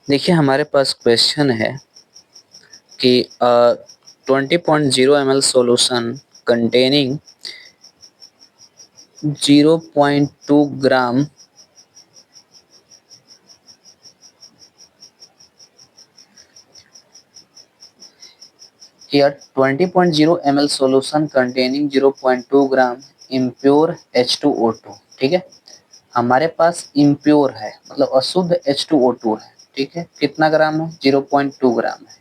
देखिए हमारे पास क्वेश्चन है कि 20.0 ml solution containing 0.2 ग्राम या 20.0 ml solution containing 0.2 ग्राम impure H2O2। ठीक है, हमारे पास impure है मतलब अशुद्ध H2O2 है। ठीक है, कितना ग्राम है? 0.2 ग्राम है।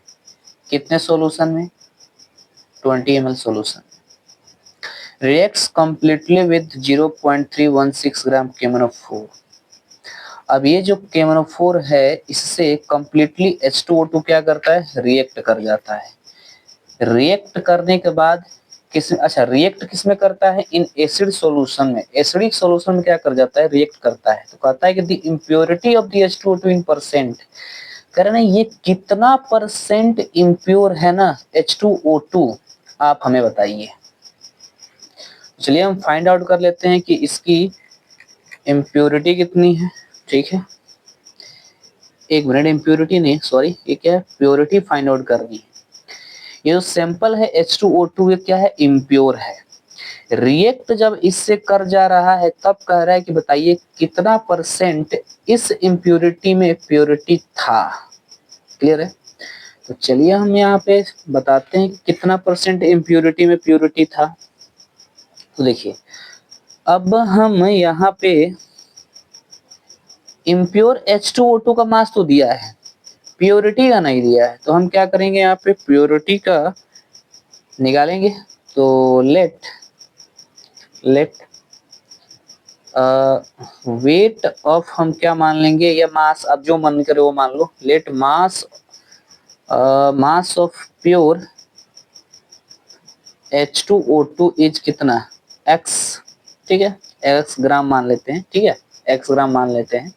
कितने सोल्यूशन में? 20 ml solution. Reacts completely with 0.316 ग्राम केमनोफोर। अब ये जो केमनोफोर है इससे कंप्लीटली H2O2 क्या करता है? रिएक्ट कर जाता है। रिएक्ट करने के बाद रिएक्ट किस में करता है? इन एसिड सॉल्यूशन में। एसिडिक सॉल्यूशन में क्या कर जाता है? रिएक्ट करता है। तो कहता है कि the impurity of the H2O2 in percent, कह रहे हैं ये कितना परसेंट इम्प्योर है ना H2O2, आप हमें बताइए। चलिए हम फाइंड आउट कर लेते हैं कि इसकी इम्प्योरिटी कितनी है। ठीक है, एक मिनट, इम्प्योरिटी नहीं सॉरी, ये क्या है? प्योरिटी फाइंड आउट करनी है। ये जो सैंपल है H2O2 ये क्या है? इम्प्योर है। रिएक्ट जब इससे कर जा रहा है तब कह रहा है कि बताइए कितना परसेंट इस इम्प्योरिटी में प्योरिटी था। क्लियर है? तो चलिए हम यहाँ पे बताते हैं कि कितना परसेंट इम्प्योरिटी में प्योरिटी था। तो देखिए अब हम यहाँ पे इम्प्योर H2O2 का मास तो दिया है, प्योरिटी का नहीं दिया है। तो हम क्या करेंगे? यहाँ पे प्योरिटी का निकालेंगे। तो लेट वेट ऑफ हम क्या मान लेंगे, या मास, अब जो मन करे वो मान लो। Let mass of pure H2O2 is कितना? x। ठीक है, x ग्राम मान लेते हैं। ठीक है, x ग्राम मान लेते हैं।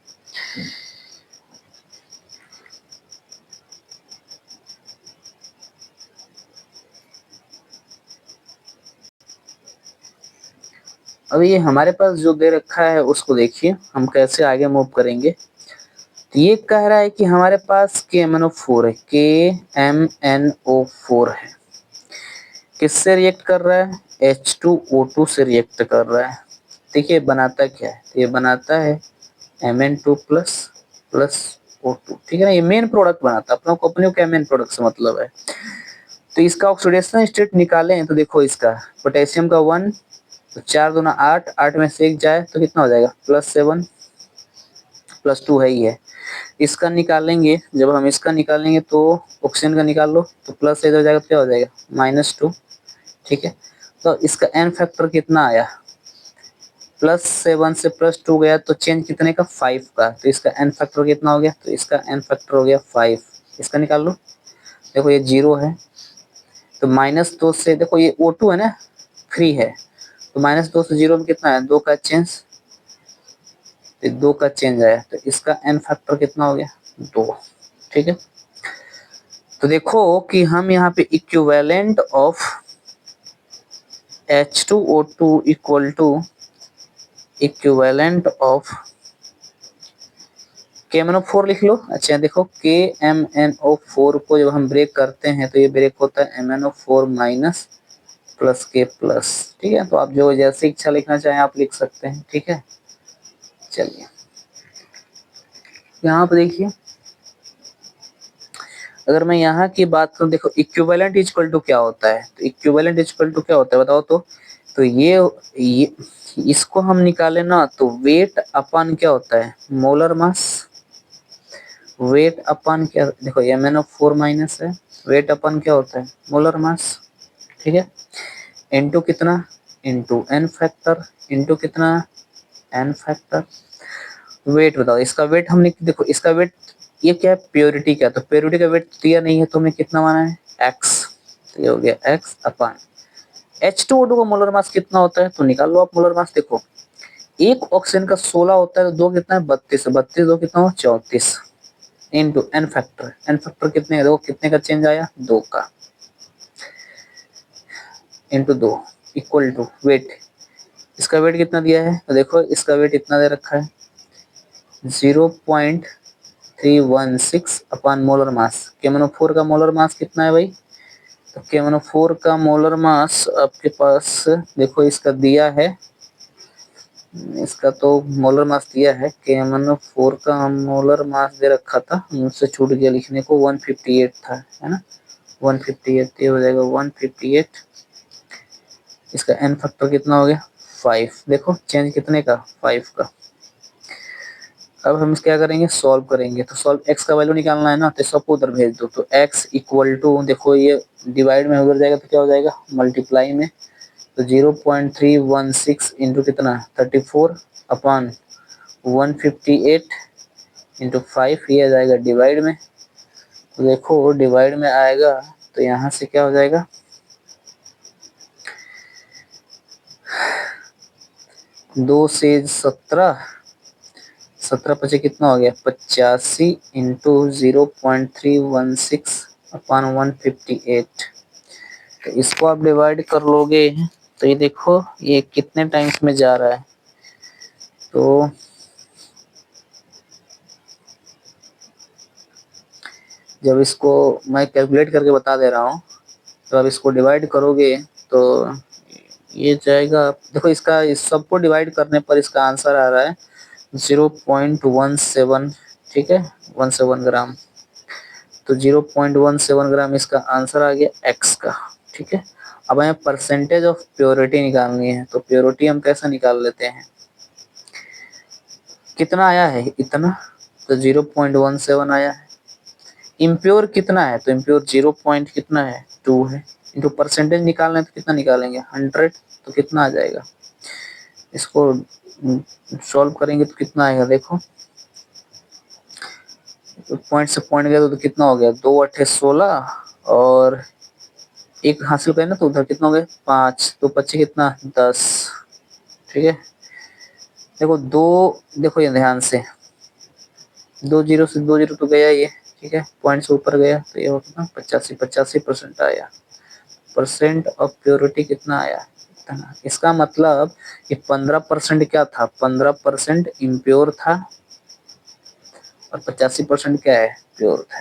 अब ये हमारे पास जो दे रखा है उसको देखिए हम कैसे आगे मूव करेंगे। तो ये कह रहा है कि हमारे पास KMnO4 है, KMnO4 है। किससे रिएक्ट कर रहा है? H2O2 से रिएक्ट कर रहा है। देखिए बनाता क्या है? तो ये बनाता है Mn2 प्लस O2। ठीक है ना, ये मेन प्रोडक्ट बनाता है। अपनों को अपने क्या मेन प्रोडक्ट से मतलब है। तो इसका ऑक्सीडेशन स्टेट निकालें तो देखो इसका पोटेशियम का 1, तो 4 दूना 8, 8 में से 1 जाए तो कितना हो जाएगा? +7 +2 है ही है। इसका निकालेंगे, जब हम इसका निकालेंगे तो ऑक्सीजन का निकाल लो तो प्लस इधर हो जाएगा तो क्या हो जाएगा? -2। ठीक है, तो इसका एन फैक्टर कितना आया? +7 से +2 गया तो चेंज कितने का? 5 का। तो इसका एन फैक्टर कितना हो गया? तो इसका एन फैक्टर हो गया 5। इसका निकाल लो। देखो ये 0 है तो -2 से, देखो ये O2 है ना, फ्री है, तो -2 से 0 में कितना है? 2 का चेंज, तो 2 का चेंज आया। तो इसका एन फैक्टर कितना हो गया? 2। ठीक है, तो देखो कि हम यहाँ पे equivalent of H2O2 equal to equivalent of KMnO4 लिख लो। अच्छा देखो KMnO4 को जब हम ब्रेक करते हैं तो ये ब्रेक होता है MnO4 minus plus K plus. ठीक है, तो आप जो जैसे इच्छा लिखना चाहें आप लिख सकते हैं। ठीक है, चलिए यहाँ पे देखिए अगर मैं यहाँ की बात करूँ, देखो इक्विवेलेंट इक्वल टू क्या होता है? तो इक्विवेलेंट इक्वल टू क्या होता है बताओ तो ये इसको हम निकाले ना तो वेट अपन क्या होता है? मोलर मास। वेट अपन क्या, देखो MnO4 माइनस है, वेट अपन क्या होता है? Molar mass. ठीक है, इनटू कितना? इनटू एन फैक्टर, इनटू कितना? N factor. वेट बताओ, इसका वेट हमने, देखो इसका वेट, ये क्या है? प्योरिटी क्या? तो प्योरिटी का वेट दिया नहीं है तो हमें कितना माना है? x। तो ये हो गया x अपन H2O2 का मोलर मास कितना होता है? तो निकाल लो आप मोलर मास। देखो एक ऑक्सीजन का 16 होता है तो 2 कितना है? 32। 32 2 कितना हो? 34 into n factor. N factor कितने है? देखो कितने का चेंज आया? 2 का, इनटू 2 इक्वल टू वेट। इसका वेट कितना दिया है? तो देखो इसका वेट इतना दे रखा है 0.316 अपॉन मोलर मास। KMnO4 का मोलर मास कितना है भाई? तो KMnO4 का मोलर मास आपके पास देखो, इसका दिया है, इसका तो मोलर मास दिया है। KMnO4 का मोलर मास दे रखा था, मुझसे छूट गया लिखने को, 158 था, है ना, 158। ये हो जाएगा 158। इसका n फैक्टर कितना हो गया? 5। देखो चेंज कितने का? 5 का। अब हम क्या करेंगे? सॉल्व करेंगे। तो सॉल्व, x का वैल्यू निकालना है ना, तो सबको उधर भेज दो। तो x इक्वल टू, देखो ये डिवाइड में उधर जाएगा तो क्या हो जाएगा? मल्टीप्लाई में। तो 0.316 इंटू कितना? 34 अपॉन 158 इंटू 5, ये आ जाएगा डिवाइड में। तो देखो डिवाइड में आएगा तो यहाँ से क्या हो जाएगा? 2 से 17, 17 पचे कितना हो गया? 85 इंटू 0.316 अपॉन 158। तो इसको आप डिवाइड कर लोगे तो ये देखो ये कितने टाइम्स में जा रहा है। तो जब इसको मैं कैलकुलेट करके बता दे रहा हूँ, तो अब इसको डिवाइड करोगे तो ये जाएगा, देखो इसका, इस सबको डिवाइड करने पर इसका आंसर आ रहा है 0.17, ठीक है, 17 ग्राम। तो 0.17 ग्राम इसका आंसर आ गया x का, ठीक है। अब हमें परसेंटेज ऑफ प्योरिटी निकालनी है। तो प्योरिटी हम कैसे निकाल लेते हैं? कितना आया है? इतना। तो 0.17 आया है। इम्प्योर कितना है? तो इम्प्योर 0 पॉइंट कितना है? 2 है। इंटू परसेंटेज निकालना है तो कितना निकालेंगे? 100। तो कितना आ जाएगा? इसको सॉल्व करेंगे तो कितना आएगा? देखो तो पॉइंट से पॉइंट गया तो कितना हो गया? 2 8 16 और एक हासिल करें ना तो उधर कितना हो गया? 5। तो 25 कितना? 10, ठीक है। देखो दो, देखो ये ध्यान से, 2 जीरो से 2 जीरो तो गया ये, ठीक है, पॉइंट से ऊपर गया तो ये हो कितना? 85% आया। परसेंट ऑफ प्योरिटी कितना आया? इतना। इसका मतलब ये 15% क्या था? 15% इम्प्योर था और 85% क्या है? प्योर था।